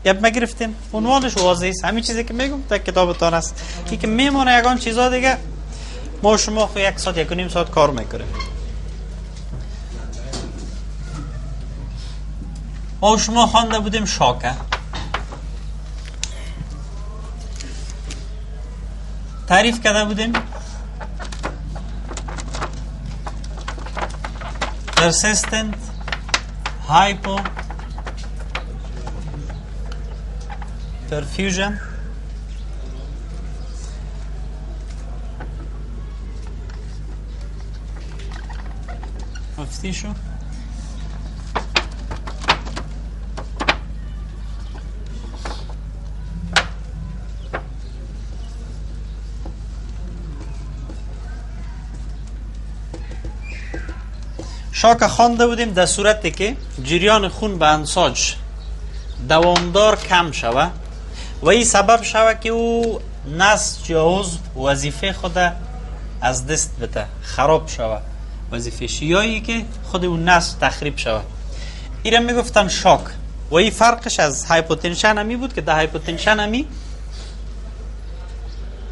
یاد نگرفتین؟ عنوانش واضحه است. همین چیزی که میگم در کتابتان است. این که میمونه یگان چیزا دیگه ما شما خو 1 ساعت 1.5 ساعت کار میکنیم. ما شما خوانده بودیم شاکه. تعریف کرده بودیم persistent hypoperfusion of tissue شاک خوانده بودیم در صورتی که جریان خون به انساج دوامدار کم شوه و این سبب شوه که او نسج یا عضو وظیفه خود از دست بده، خراب شوه وظیفه‌ش، یا ای که خود اون نسج تخریب شوه. این را میگفتن شاک. و این فرقش از هایپوتنشن همی بود که در هایپوتنشن همی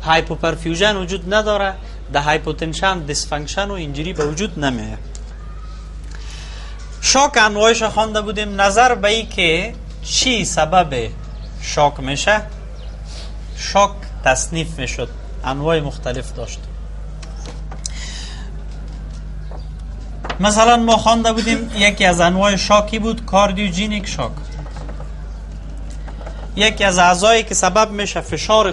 هایپوپرفیوژن وجود نداره، در هایپوتنشن دیسفانکشن و اینجوری به وجود نمیاد. شاک انواعش خوانده بودیم. نظر به ای که چی سبب شاک میشه، شاک تصنیف میشد، انواع مختلف داشت. مثلا ما خوانده بودیم یکی از انواع شاکی بود کاردیوجینیک شاک. یکی از اعضایی که سبب میشه فشار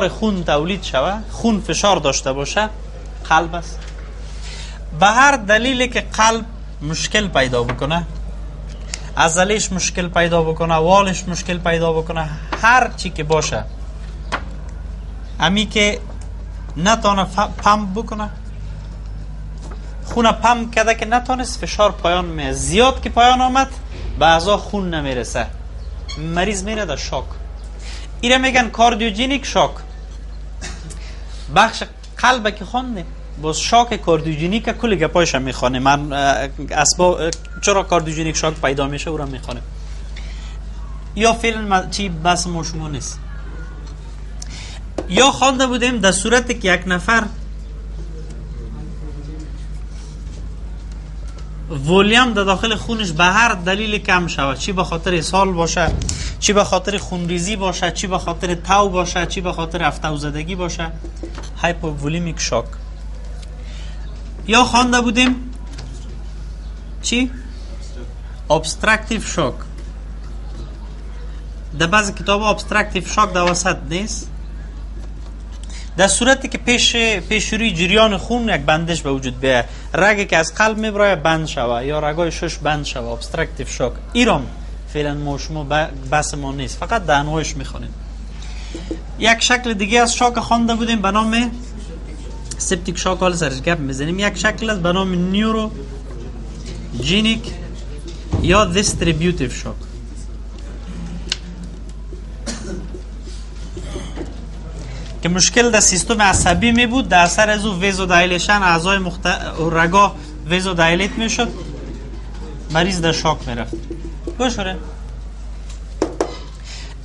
خون تولید شوه، خون فشار داشته باشه، قلب است. به هر دلیلی که قلب مشکل پیدا بکنه، عضلش مشکل پیدا بکنه، والش مشکل پیدا بکنه، هر چی که باشه، امی که نتونه پمپ بکنه، خون پمپ کرده که نتونست، فشار پایان میاد. زیاد که پایان آمد به اعضا خون نمیرسه، مریض میره در شاک. ایره میگن کاردیوجینیک شاک. بخش قلب که خونده باز شاک کاردیوجینیک کلی گپایش هم میخوانه. من اسباب چرا کاردیوجینیک شاک پیدا میشه او را میخوانه. یا فعلا چی بس ما شما نیست. یا خوانده بودیم در صورتی که یک نفر ولیوم در داخل خونش به هر دلیل کم شود، چی به خاطر اسهال باشه، چی به خاطر خونریزی باشه، چی به خاطر تو باشه، چی به خاطر افتوزدگی باشه، هایپوولیمیک شاک. یا خوانده بودیم چی؟ ابستراکتیو شاک. در بعضی کتاب ابستراکتیو شاک در وسط نیست. در صورتی که پیش روی جریان خون یک بندش به وجود بیاید، رگی که از قلب میبره بند شوه یا رگای شش بند شوه، ابستراکتیو شاک. ایرام فعلا ما شما بحث ما نیست، فقط در انواعش میخونیم. یک شکل دیگه از شاک خوانده بودیم به نام سپتیک شاک. حال سرش گپ میزنیم. یک شکل است به نام نیوروجینیک یا دیستریبیوتیو شاک. که مشکل در سیستم عصبی می بود، در اثر از او ویزو دایلیشن اعضای رگا ویزو دایلیت میشد، مریض در شاک میرفت. بشوره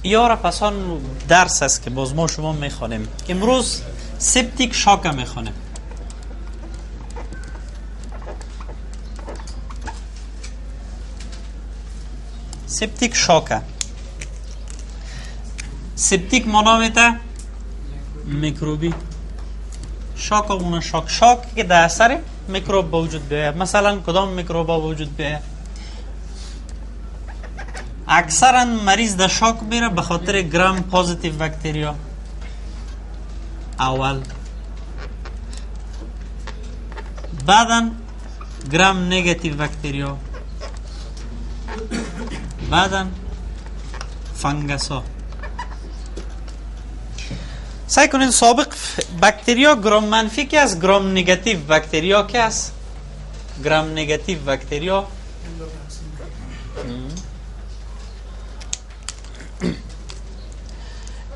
یارا پسان درس است که باز ما شما میخوانیم. امروز سپتیک شاک میخوانیم. سپتیک شاک. سپتیک مانا میته میکروبی. شاک اون شاک که در اثر میکروب با وجود بیاید. مثلا کدام میکروب با وجود بیاید؟ اکثرا مریض در شاک میره به خاطر گرام پوزیتیو بکتریا اول، بعدا گرام نگاتیو بکتریا، بعدا فنگس ها. سعی کنید سابق بکتریا گرام منفی که است، گرام نگاتیو بکتریا که است. گرام نگاتیو بکتریا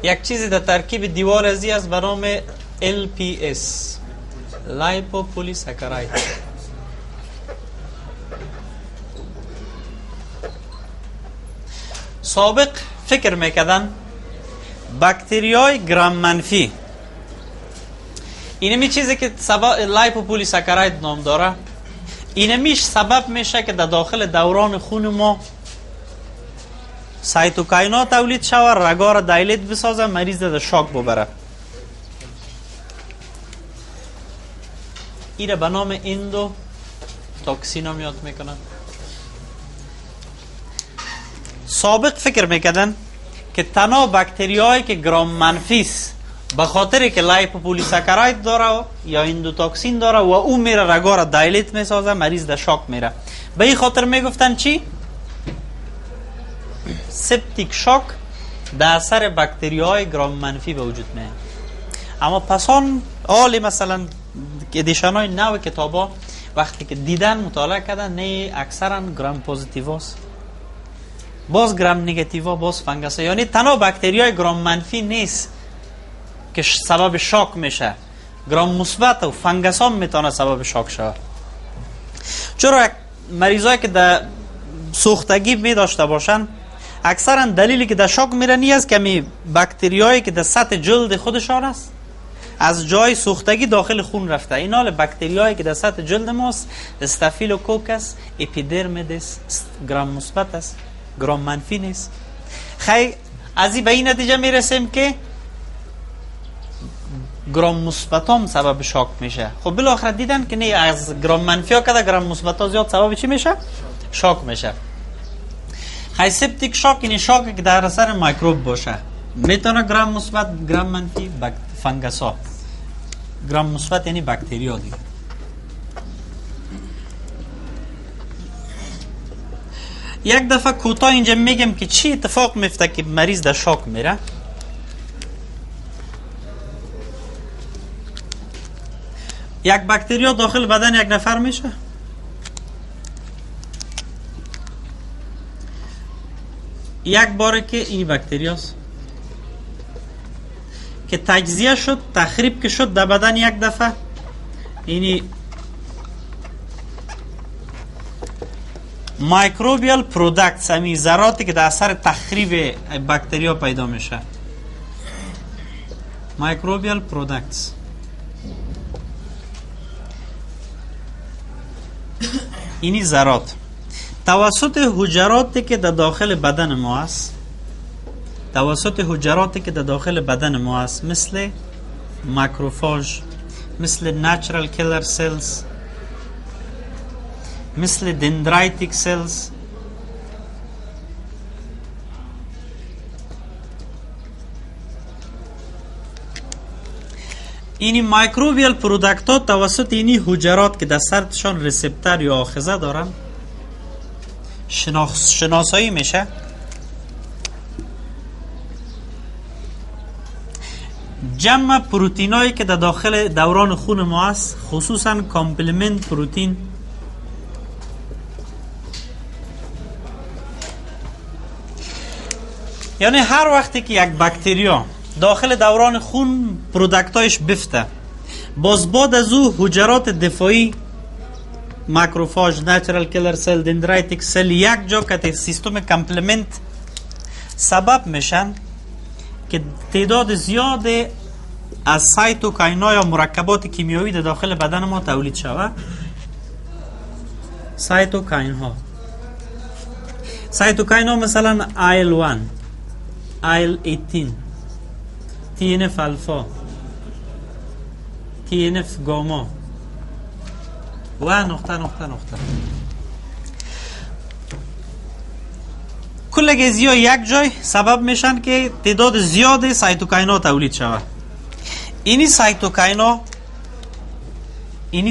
یک چیزی در ترکیب دیوار ازی است به نام LPS لیپوپولیساکراید. سابق فکر میکردن باکتریای گرام منفی، اینمی چیزی که سبب لایپوپولیساکاراید نام داره، اینمیش سبب میشه که در داخل دوران خون ما سایتوکاینا تولید شود، رگا را دایلیت بسازه، مریض در شاک ببره. این به نام اندو توکسین هم یاد میکنن. سابق فکر میکردن که تنها باکتریایی که گرام منفی است به خاطر که لایپوپولیساکاراید داره یا اندوتوکسین داره و او میره رگا را دایلیت میسازه، مریض در شاک میره. به این خاطر میگفتن چی؟ سپتیک شاک در اثر باکتریای گرام منفی به وجود میاد. اما پسان حالی مثلا ادیشن های نو کتابا وقتی که دیدن مطالعه کردن، نه اکثرا گرام پوزیتیواست، باز گرام نگاتیوا، باز فنگس. یعنی تنها باکتریای گرام منفی نیست که سبب شاک میشه، گرام مثبت و فنگس هم میتونه سبب شاک شود. چرا مریضایی که در سوختگی می داشته باشن، اکثرا دلیلی که در شاک میرن این است که می باکتریایی که در سطح جلد خودشان است از جای سوختگی داخل خون رفته. این حال باکتریایی که در سطح جلد ماست، استافیلوکوکس اپیدرمیدس، گرام مثبت است، گرام منفی نیست. خیلی از این به این نتیجه میرسیم که گرام مثبت هم سبب شاک میشه. خب بالاخره دیدن که نه، از گرام منفی ها که گرام مثبت ها زیاد سبب چی میشه؟ شاک میشه. خیلی سپتیک شاک این شاکی که در اثر میکروب باشه، میتونه گرام مثبت، گرام منفی، فنگس ها. گرام مثبت یعنی باکتریا دیگه. یک دفعه کوتاه اینجا میگم که چی اتفاق میفته که مریض در شاک میره. یک باکتریا داخل بدن یک نفر میشه، یک باره که این باکتریاست که تجزیه شد، تخریب که شد در بدن یک دفعه، اینی مایکروبیال پرودکتس، همین ذراتی که در اثر تخریب باکتریا پیدا میشه، مایکروبیال پرودکتس. اینی ذرات توسط حجراتی که در داخل بدن ما است، مثل ماکروفاژ، مثل نچرال کیلر سلز، مثل دندرایتیک سلز، اینی مایکروبیال پرودکت ها توسط اینی حجرات که در سرشان ریسپتر یا آخذه دارن شناسایی میشه. جمع پروتین هایی که در داخل دوران خون ما است، خصوصا کامپلیمنت پروتین، یعنی هر وقتی که یک باکتریا داخل دوران خون پرودکتایش بفته، باز بعد از او حجرات دفاعی، ماکروفاژ، نچرال کیلر سل، دندرایتیک سل، یک جا که سیستم کامپلیمنت سبب میشن که تعداد زیاد از سایتوکاینا یا مرکبات کیمیایی در داخل بدن ما تولید شود. سایتوکاینا مثلا IL-1، IL-18، TNF alpha، TNF gamma و نقطه. کل گزیا یک جای سبب میشن که تعداد زیاد سایتوکاینا تولید شود. اینی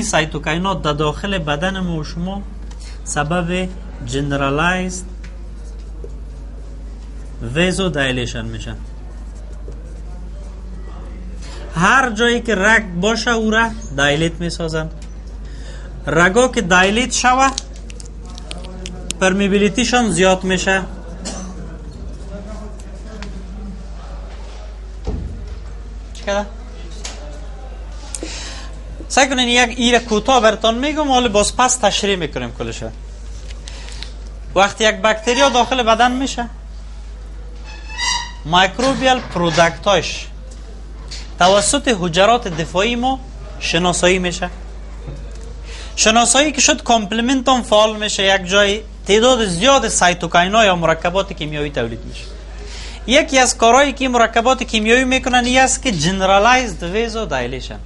سایتوکاینا در داخل بدن ما و شما سبب جنرالایزد ویزو دایلیشن میشن. هر جایی که رگ باشه او را دایلیت میسازن. رگا که دایلیت شوه پرمیبیلیتیشان زیاد میشه. چی کده؟ سعی کنین یک ایره کوتاه براتون میگم، حالا باز پس تشریح میکنیم کلشه. وقتی یک باکتریا داخل بدن میشه، مایکروبیال پروداکتاش توسط حجرات دفاعی ما شناسایی میشه. شناسایی که شد کامپلمنت هم فعال میشه، یک جای تعداد زیاد سایتوکاین‌ها یا مرکبات کیمیایی تولید میشه. یکی از کارهایی که مرکبات کیمیایی میکنن این است که جنرالایزد ویزو دایلیشن.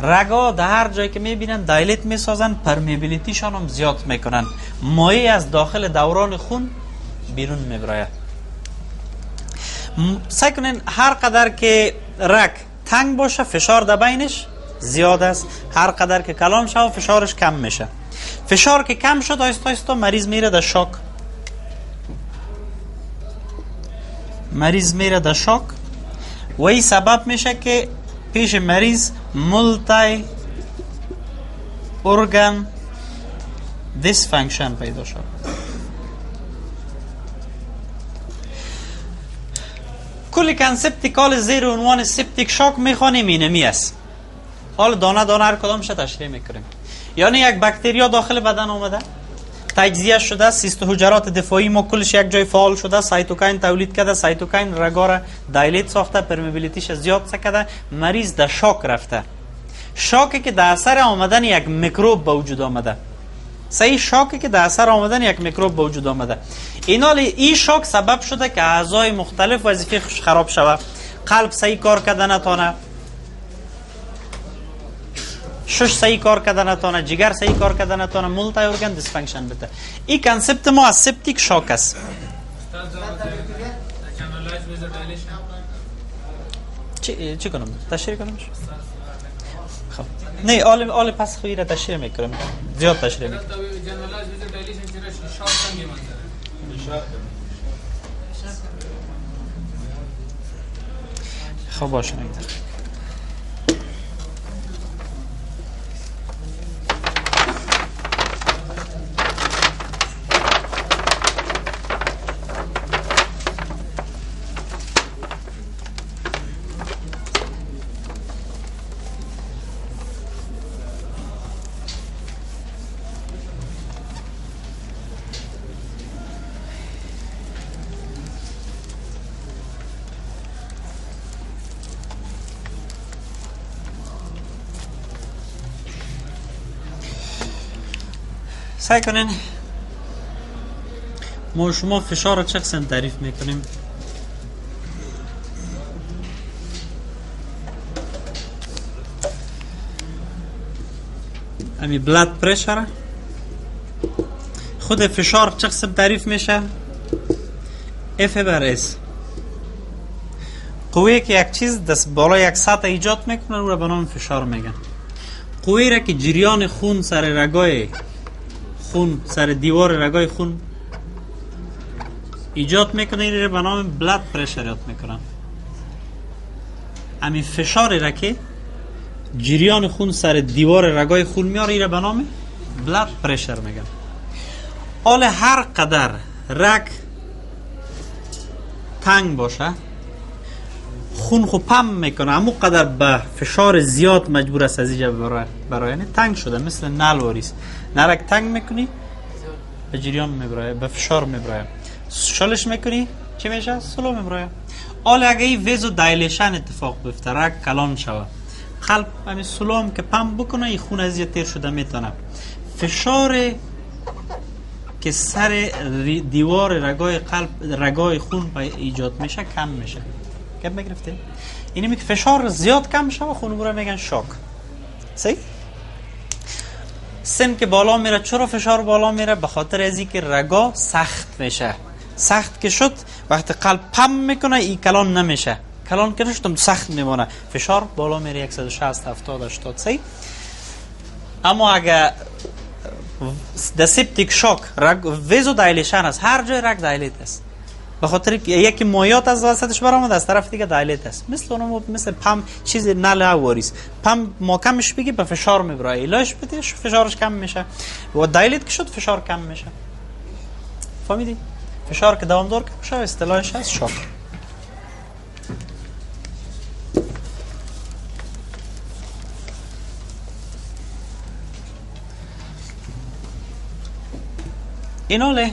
رگا در هر جایی که میبینن دایلیت میسازن، پرمیبیلیتیشان هم زیاد میکنن، مایع از داخل دوران خون بیرون میبراید. سعی کنین هر قدر که رگ تنگ باشه فشار در بینش زیاد است، هر قدر که کلان شه فشارش کم میشه. فشار که کم شد آهسته آهسته مریض میره در شوک. مریض میره در شوک و این سبب میشه که پیش مریض مولتی ارگان دیسفانکشن پیدا شد. کلی کنسپتی کال زیر عنوان سپتیک شوک میخوانیم اینمی است. حالا دانه دانه هر کدامش تشریح میکنیم. یعنی یک باکتریا داخل بدن آمده، تجزیه شده، سیست حجرات دفاعی ما کلش یک جای فعال شده، سایتوکاین تولید کرده، سایتوکاین رگا را دایلیت ساخته، پرمیبیلیتیش زیاد کرده، مریض در شوک رفته. شوکی که در اثر آمدن یک میکروب به وجود آمده. صحیح، شوکی که در اثر آمدن یک میکروب به وجود آمده. این شوک سبب شده که اعضای مختلف وظیفه خراب شود. قلب صحیح کار کرده نتونه، شش صحیح کار کرده نتونه، جگر صحیح کار کرده نتونه، مولتی ارگان دیسفانکشن بده. این کنسپت ما از سپتیک شوک است. چی کنم؟ تشریح کنم؟ خب نه، آل پس خویی را تشریح میکنم، زیاد تشریح میکنم. خب باشه نگذار. سعی کنین ما شما فشار را چه قسم تعریف میکنیم؟ امی بلاد پرشر. خود فشار چه قسم تعریف میشه؟ F بر S. قوی که یک چیز دست بالا یک سطح ایجاد میکنه او را به نام فشار میگن. قوی را که جریان خون سر رگای خون، سر دیوار رگای خون ایجاد میکنه، این را به نام بلاد پرشر یاد میکنن. همین فشار را که جریان خون سر دیوار رگای خون میاره این را به نام بلاد پرشر میگن. حالا هر قدر رگ تنگ باشه خون خو پم میکنه، همون قدر به فشار زیاد مجبور است از اینجا برای یعنی تنگ شده، مثل نل واریست. نرک تنگ میکنی به جریان میبرای، به فشار میبرای. شلش میکنی چی میشه؟ سلو میبرای. حالا اگه این ویزو دایلیشن اتفاق بیفته، رگ کلان شود، قلب همین سلو هم که پم بکنه این خون از تیر شده میتونه. فشار که سر دیوار رگای قلب، رگای خون ایجاد میشه کم میشه. گپ میگرفتیم؟ اینی میگه فشار زیاد کم میشه و خون رو میگن شوک. صحیح؟ سن که بالا میره، چرا فشار بالا میره؟ به خاطر از اینکه رگا سخت میشه. سخت که شد وقتی قلب پم میکنه این کلان نمیشه، کلان که نشدم سخت میمونه، فشار بالا میره 160 70 80. صحیح؟ اما اگه د سپتیک شوک ویزو دایلیشن است، هر جای رگ دایلیت است، به خاطر که یکی مایات از وسطش برآمد، از طرف دیگه دایلیت است. مثل پم چیز نل واریس، پم ما کمش بگی به فشار میبره، ایلاش بدیش فشارش کم میشه و دایلیت که شد فشار کم میشه. فهمیدی؟ فشار که دوامدار کم میشه اصطلاحش هست شوک. ایناله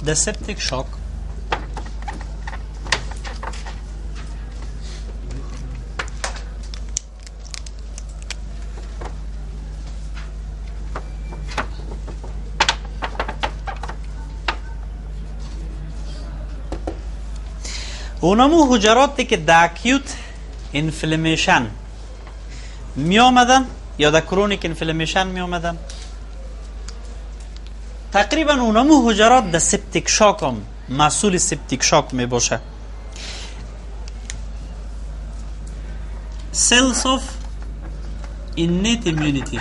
the septic shock اونمو حجراتی که در اکیوت انفلمیشن می آمدن یا در کرونیک انفلمیشن می آمدن، تقریبا اونمو حجرات در سپتیک شاک هم مسئول سپتیک شاک می باشه. cells of innate immunity،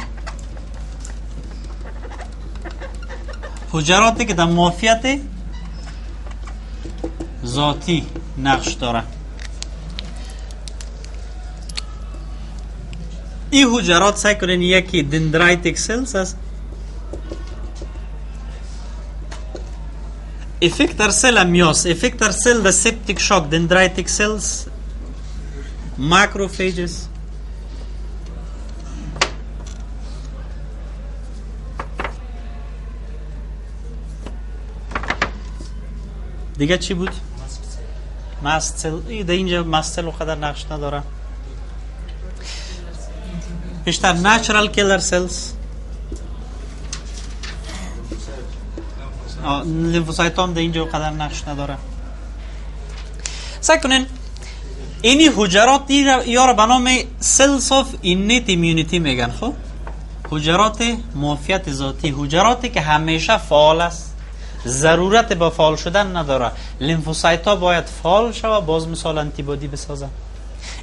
حجراتی که در معافیت ذاتی نقش داره. این حجرات سعی کنین یکی دندرایتیک سلز است، افکتر سل امیاس، افکتر سل د سپتیک شاک دندرایتیک سلز، ماکروفیجز، دیگه چی بود؟ ماست سل. در اینجا ماست سل قدر نقش نداره، بیشتر نچرال کیلر سلز، لیمفوسایت هم در اینجا قدر نقش نداره. سعی کنین اینی حجرات یا را به نام سلز آف اینیت ایمیونیتی میگن. خب حجرات معافیت ذاتی، حجراتی که همیشه فعال است، ضرورت با فعال شدن نداره. لیمفوسایت ها باید فعال شود باز مثال انتیبادی بسازن،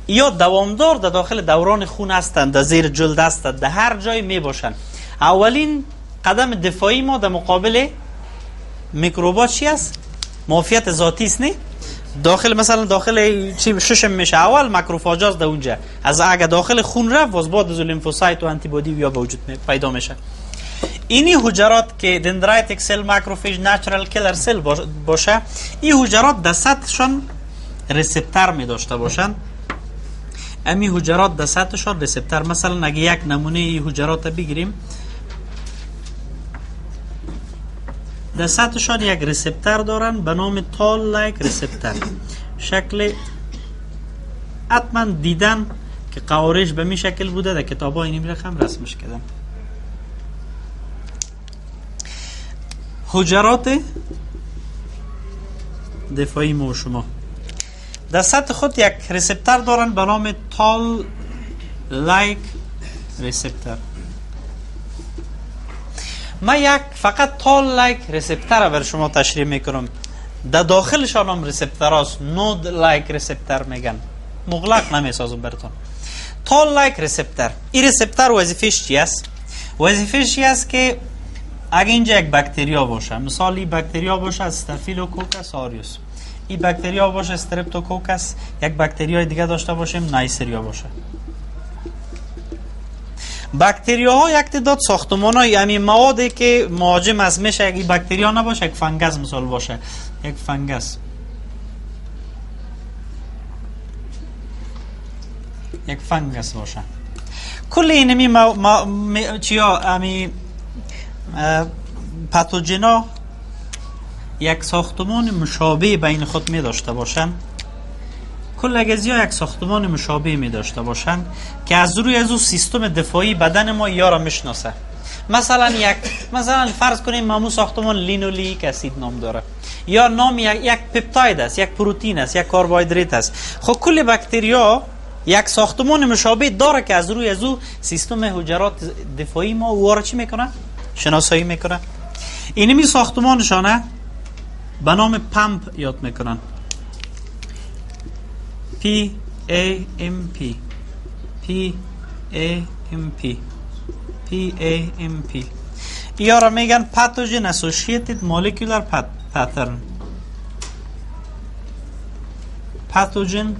یا دوامدار در داخل دوران خون هستند، در زیر جلد هستند، در هر جای می باشن. اولین قدم دفاعی ما در مقابل میکروبات چی است؟ معافیت ذاتی است. نه داخل مثلا داخل چی ششم میشه، اول ماکروفاجاز در اونجا، از اگه داخل خون رفت باز بعد از لیمفوسایت و انتیبادی بیا به وجود پیدا میشه. اینی حجرات که دندرایتیک سل، ماکروفیج، نچرال کیلر سل باشه، این حجرات در سطحشان ریسپتر می داشته باشن. امی حجرات در سطحشان ریسپتر، مثلا اگه یک نمونه این حجرات بگیریم، در سطحشان یک ریسپتر دارن به نام تال لایک ریسپتر. شکل حتما دیدن که قوارش به می شکل بوده، در کتاب ها اینی رقم رسمش کردن. حجرات دفاعی ما و شما در سطح خود یک ریسپتر دارن به نام تال لایک ریسپتر. من یک فقط تال لایک ریسپتر را بر شما تشریح میکنم. در داخلشان هم ریسپتر هست، نود لایک ریسپتر میگن، مغلق نمیسازم براتون. تال لایک ریسپتر، این ریسپتر وظیفه‌اش چی است؟ وظیفه‌اش چی است که اگه اینجا یک باکتریا باشه، مثال این باکتریا باشه استافیلوکوکس آریوس، این باکتریا باشه استرپتوکوکس، یک باکتریای دیگه داشته باشیم نایسریا باشه. باکتریاها یک تعداد ساختمان‌های یعنی موادی که مهاجم از میشه، یک باکتریا نباشه، یک فنگس مثال باشه، یک فنگس، یک فنگس باشه. کل اینمی چیا امی پاتوژنا یک ساختمان مشابه بین خود می داشته باشن. کل اگزیا یک ساختمان مشابه می داشته باشن که از روی از سیستم دفاعی بدن ما یا را میشناسه. مثلا فرض کنیم مامو ساختمان لینولیک اسید نام داره، یا نام یک پپتاید است، یک پروتئین است، یک کربوهیدرات است. خب کل باکتریا یک ساختمان مشابه داره که از روی از سیستم حجرات دفاعی ما او را چی میکنه؟ شناسایی میکنه. اینمی ساختمانشانه به نام پمپ یاد میکنن. PAMP PAMP یا را میگن پاتوژن اسوسییتد مولکولار پترن. پاتوژن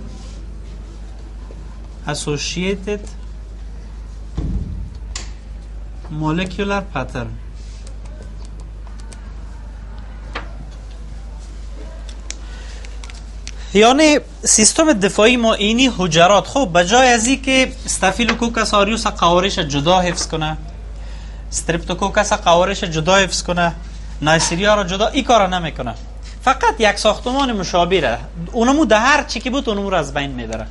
اسوسییتد مولکولار پترن. یعنی سیستم دفاعی ما اینی حجرات خب بجای از این که استافیلوکوکس آریوس قوارش جدا حفظ کنه، استرپتوکوکس قوارش جدا حفظ کنه، نایسیریا را جدا، این کار نمیکنه. فقط یک ساختمان مشابه را اونمو ده هر چی که بود اونمو را از بین میبره.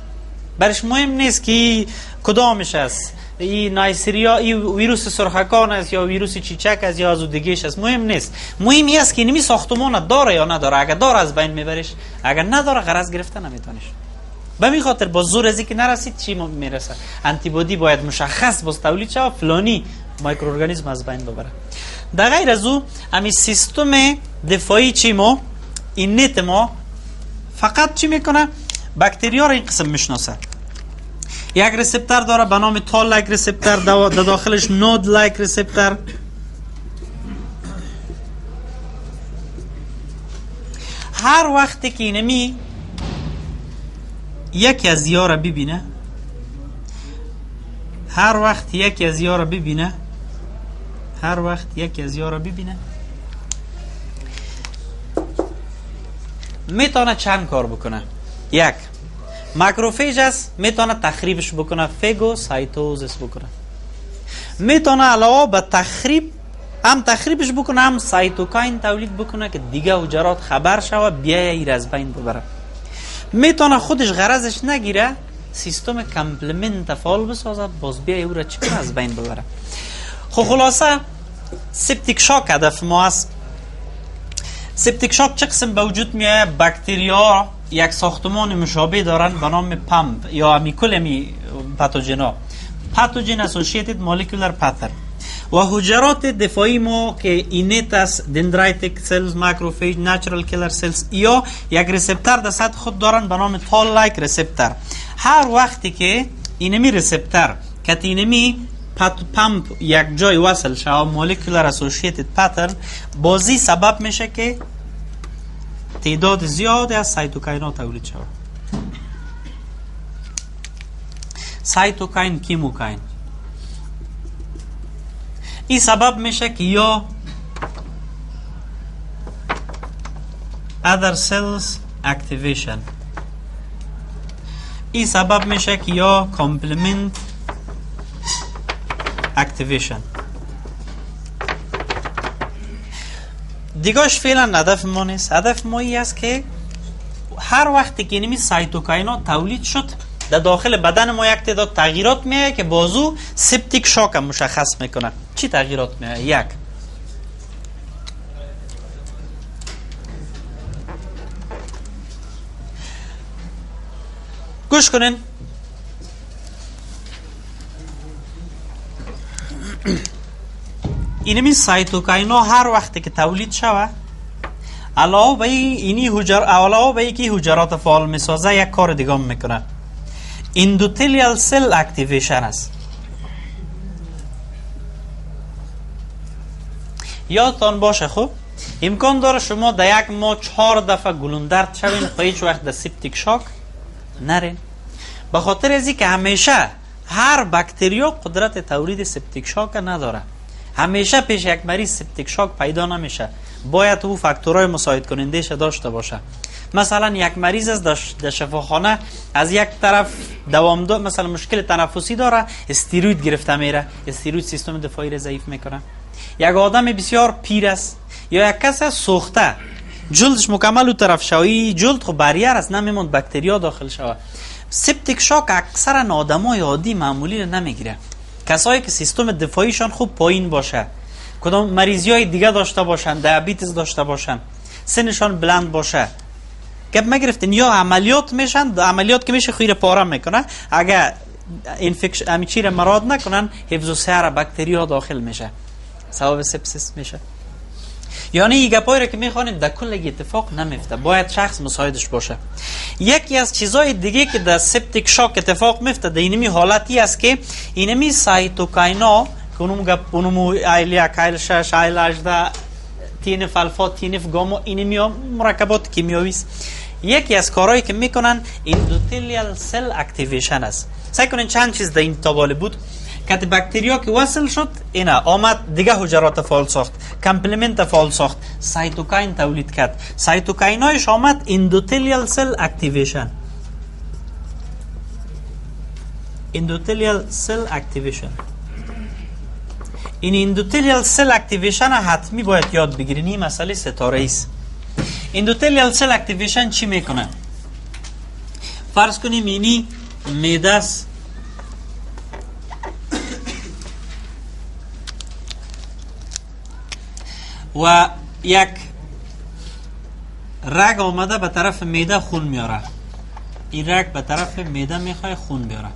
برش مهم نیست که کدامش است، این نایسیریا این ویروس سرخکان است یا ویروس چیچک است یا آزودگیش است، مهم نیست. مهم است که اینمی ساختمان داره یا نداره. اگر داره از بین میبرش، اگر نداره غرض گرفته نمیتونیش. به می خاطر با زور ازی که نرسید چی میرسه؟ آنتی بادی باید مشخص باز تولید شه، فلانی مایکروارگانیسم از بین ببره. در غیر از او امی سیستم دفاعی چی ما این نیت ما فقط چی میکنه؟ باکتریا را این قسم میشناسه. یک ریسپتور داره به نام تال لایک ریسپتور، در داخلش نود لایک ریسپتور. هر وقتی که اینمی یکی از یا را ببینه، هر وقت یکی از یا را ببینه، هر وقت یکی از یا را ببینه میتونه چند کار بکنه. یک، ماکروفیج است، میتونه تخریبش بکنه، فاگوسایتوزیس بکنه. میتونه علاوه به تخریب هم تخریبش بکنه، هم سایتوکاین تولید بکنه که دیگه حجرات خبر شوه بیای ایر از بین ببره. میتونه خودش غرضش نگیره، سیستم کمپلمنت فعال بسازه، باز بیای او را چی از بین ببره. خب خلاصه سپتیک شاک هدف ما است. سپتیک شاک چه قسم به وجود میاد؟ باکتریا یک ساختمان مشابه دارن به نام پمپ یا امیکولمی پاتوژنا، پاتوژن اسوسییتد مولکولار پاترن، و حجرات دفاعی ما که اینیت است، دندرایتیک سلز، ماکروفیج، نچرال کیلر سلز، یا یک ریسپتور در سطح خود دارن به نام تال لایک ریسپتور. هر وقتی که اینمی ریسپتور که اینمی پمپ یک جای وصل شد، مولکولار اسوسییتد پاترن، بازی سبب میشه که تعداد زیاد از سایتوکاینات تولید شود. سایتوکاین، کیموکاین. این سبب میشه که یا other cells activation، این سبب میشه که یا complement activation. دیگهش فعلا هدف ما نیست. هدف ما این است که هر وقتی که اینمی سایتوکاینات تولید شد، در داخل بدن ما یک تعداد تغییرات میاد که بازو سپتیک شاک مشخص میکنه. چی تغییرات میاد؟ یک، گوش کنین، اینمی سایتوکاینا هر وقتی که تولید شوه، علاوه به اینی حجرات فعال میسازه، یک کار دیگه میکنه. اندوتلیال سل اکتیویشن است. یادتان باشه خب امکان داره شما در یک ماه 4 دفعه گلوندرد شوین، خب هیچ وقت در سپتیک شاک نرین، به خاطر ازی که همیشه هر باکتریا قدرت تولید سپتیک شاک نداره. همیشه پیش یک مریض سپتیک شاک پیدا نمیشه، باید او فاکتورهای مساعد کنندهش داشته باشه. مثلا یک مریض از در شفاخانه از یک طرف دوامدار مثلا مشکل تنفسی داره، استیروید گرفته میره، استیروید سیستم دفاعی را ضعیف میکنه. یک آدم بسیار پیر است یا یک کس سوخته، جلدش مکمل او طرف شوی، جلد خب بریر است، نمیموند باکتریا داخل شوه. سپتیک شاک اکثرا آدمای عادی معمولی را نمیگیره، کسایی که سیستم دفاعیشان خوب پایین باشه، کدام مریضیای دیگه داشته باشن، دیابتیس داشته باشن، سنشان بلند باشه، گپ مگرفتین یا عملیات میشن، عملیات که میشه خیر پاره میکنه، اگر اینفکشن امیچیر مراد نکنن، حفظ و سیر باکتریا داخل میشه، سبب سپسیس میشه. یعنی این گپایی را که میخوانید در کل اتفاق نمیفته، باید شخص مساعدش باشه. یکی از چیزهای دیگه که در سپتیک شاک اتفاق میفته در اینمی حالتی است که اینمی سایتوکاینا که اونمو ایل 1 ایل 6 ایل 18 تینف الفا تینف گاما، اینمی مرکبات کیمیایی است. یکی از کارهایی که میکنن اندوتلیال سل اکتیویشن است. سعی کنین چند چیز در این تاباله بود که باکتریا که وصل شد، اینا آمد دیگه حجرات فعال ساخت، کمپلمنت فعال ساخت، سایتوکاین تولید کرد، سایتوکاینایش آمد اندوتلیال سل اکتیویشن، اندوتلیال سل اکتیویشن. این اندوتلیال سل اکتیویشن حتمی باید یاد بگیرین. این مسئله ستاره است. اندوتلیال سل اکتیویشن چی میکنه؟ فرض کنیم اینی معده است و یک رگ آمده به طرف معده خون میاره. این رگ به طرف معده میخواه خون بیاره.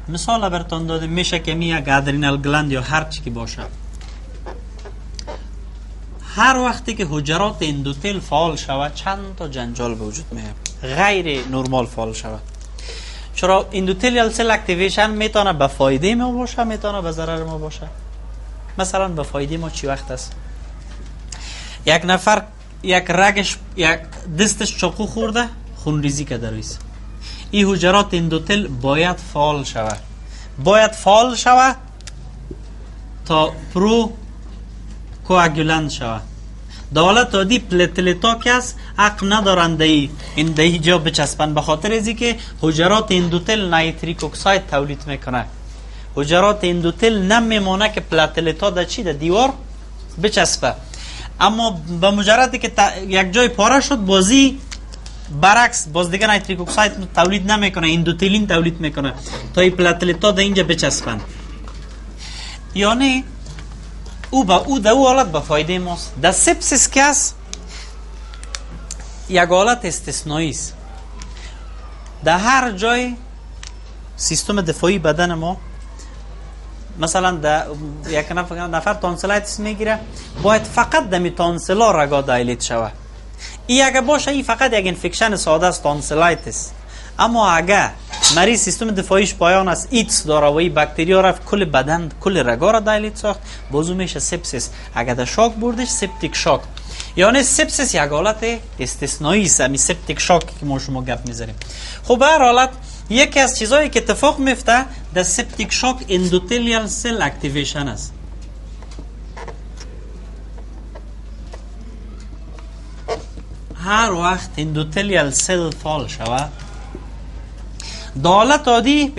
مثال براتون داده میشه که یک ادرینال گلند یا هر چی که باشه، هر وقتی که حجرات اندوتل فعال شود چند تا جنجال به وجود میاد، غیر نرمال فعال شود. چرا اندوتلیال سل اکتیویشن میتونه به فایده ما باشه، میتونه به ضرر ما باشه. مثلا به فایده ما چی وقت است؟ یک نفر یک رگش یک دستش چاقو خورده، خونریزی کرده رویش. این حجرات اندوتل باید فعال شود، باید فعال شود تا پرو کوآگولانت شود. در حالت عادی پلتلتا که است حق ندارند این دهی جا بچسبن، به خاطر ازی که حجرات اندوتل نیتریک اکساید تولید میکنه. حجرات اندوتل نمیمونه که پلتلتا در چی در دیوار بچسبه، اما به مجردی که یک جای پاره شد بازی برعکس، باز دیگه نیتریک اکساید تولید نمیکنه، اندوتلین تولید میکنه تا این پلتلتا در اینجا بچسبن. یعنی او در او حالت به فایده ماست. در سپسیس که است یک حالت استثنایی است. در هر جای سیستم دفاعی بدن ما، مثلا یک نفر تانسیلایتس میگیره، باید فقط دمی تانسیلا رگا دایلیت شود. این اگه باشه این فقط یک انفکشن ساده است، تانسیلایتس. اما اگه مریض سیستم دفاعیش پایان است، ایتس داره و این باکتریا رفت کل بدن کل رگا را دایلیت ساخت، بازو میشه سپسیس. اگه در شاک بردش سپتیک شاک. یعنی سپسیس یک حالت استثنایی است، همین سپتیک شاک که ما شما گپ میزنیم. خب به هر حالت یکی از چیزایی که اتفاق میفته در سپتیک شاک اندوتلیال سل اکتیویشن است. هر وقت اندوتلیال سل فال شود، در حالت عادی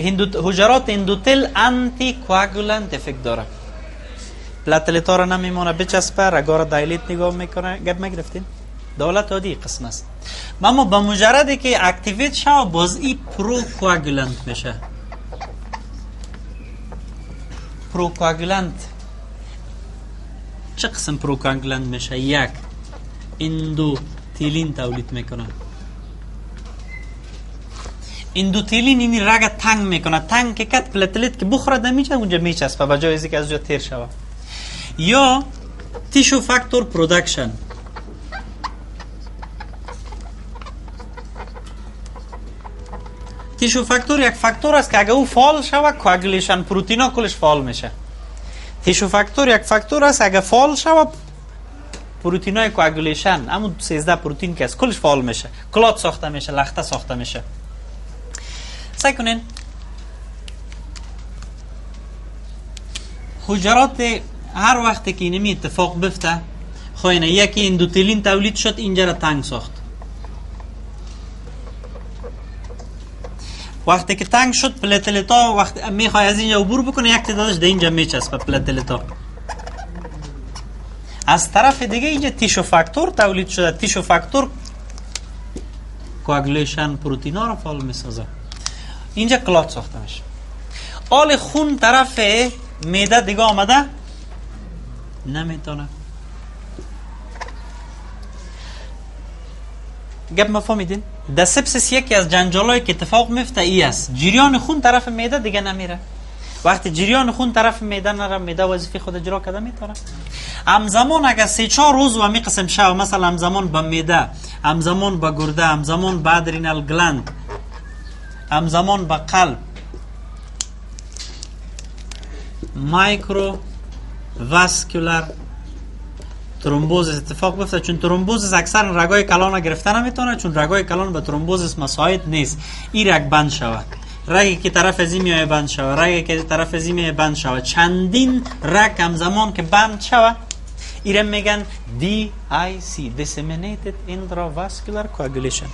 حجرات اندوتل آنتی کوآگولانت افکت داره. پلتلتا را نمیمونه بچسبه، رگا را دایلیت نگاه میکنه. گپ میگرفتین؟ در حالت عادی قسم است. اما به مجردی که اکتیویت شود باز این پرو کوآگولانت میشه. پرو کوآگولانت چه قسم پرو کوآگولانت میشه؟ یک اندوتلین تولید میکنه. اندوتلین این رگ تنگ میکنه، تنگ که کت پلتلت که بخوره دمیشه اونجا میچسبه به جای ازی که از اونجا تیر شوه. یا تیشو فاکتور پرودکشن. تیشو فاکتور یک فاکتور است که اگه او فعال شوه کوآگولیشن پروتینا کلش فعال میشه. تیشو فاکتور یک فاکتور است اگه فعال شوه پروتینای کوآگولیشن، همون 13 پروتین که است کلش فعال میشه، کلات ساخته میشه، لخته ساخته میشه. سعی کنین حجرات هر وقتی که اینمی اتفاق بفته، خواهینه یکی اندوتلین تولید شد اینجا را تنگ ساخت. وقتی که تنگ شد پلتلتا وقتی میخوای از اینجا عبور بکنه یک تعدادش در اینجا میچسبه پلتلتا. از طرف دیگه اینجا تیشو فاکتور تولید شده، تیشو فاکتور کوآگولیشن پروتینا را فعال میسازه، اینجا کلات ساخته میشه. آل خون طرف معده دیگه آمده نمیتونه. گپ مفهمیدین؟ در سپسیس یکی از جنجالایی که اتفاق میفته ای است، جریان خون طرف معده دیگه نمیره. وقتی جریان خون طرف معده نره، معده وظیفه خود اجرا کرده میتونه. همزمان اگر 3-4 روز و می قسم شو، مثلا همزمان به معده، همزمان به گرده، همزمان به ادرینال گلند، همزمان به قلب، مایکرو واسکولار ترومبوزیس اتفاق بیفته. چون ترومبوزیس اکثر رگای کلان گرفته نمیتونه، چون رگای کلان به ترومبوزیس مساعد نیست. این رگ بند شود، رگی که طرف ازی میای بند شود، رگی که طرف ازی میای بند شود، چندین رگ همزمان که بند شود ایرم میگن DIC Disseminated Intravascular Coagulation.